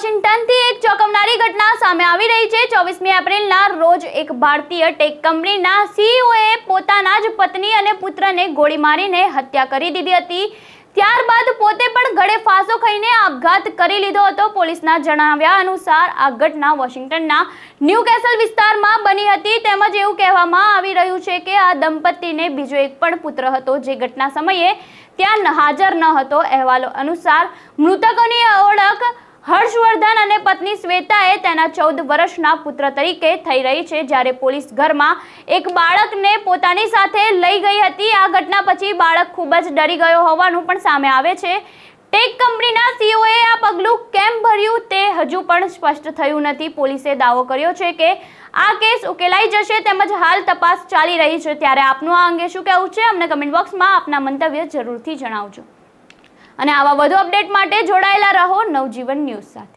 વોશિંગ્ટનથી એક ચોંકાવનારી ઘટના સામે આવી રહી છે। 24મી એપ્રિલના રોજ એક ભારતીય ટેક કંપનીના સીઈઓએ પોતાના જ પત્ની અને પુત્રને ગોળી મારીને હત્યા કરી દીધી હતી। ત્યારબાદ પોતે પણ ગળે ફાંસો ખાઈને આપઘાત કરી લીધો હતો। પોલીસના જણાવ્યા અનુસાર આ ઘટના વોશિંગ્ટનના ન્યૂકેસલ વિસ્તારમાં બની હતી। તેમજ એવું કહેવામાં આવી રહ્યું છે કે આ દંપતીને બીજો એક પણ પુત્ર હતો જે ઘટના સમયે ત્યાં હાજર ન હતો। અહેવાલો અનુસાર મૃતકોની ઓળખ હર્ષવર્ધન અને પત્ની શ્વેતાએ તેના 14 વર્ષના પુત્ર તરીકે થઈ રહી છે। જ્યારે પોલીસ ઘરમાં એક બાળકને પોતાની સાથે લઈ ગઈ હતી। આ ઘટના પછી બાળક ખૂબ જ ડરી ગયો હોવાનું પણ સામે આવે છે। ટેક કંપનીના સીઈઓએ આ પગલું કેમ ભર્યું તે હજુ પણ સ્પષ્ટ થયું નથી। પોલીસે દાવો કર્યો છે કે આ કેસ ઉકેલાઈ જશે તેમજ હાલ તપાસ ચાલી રહી છે। ત્યારે આપનું આ અંગે શું કહેવું છે અમને કમેન્ટ બોક્સમાં આપના મંતવ્ય જરૂરથી જણાવજો અને આવા વધુ અપડેટ માટે જોડાયેલા રહો નવજીવન ન્યૂઝ સાથે।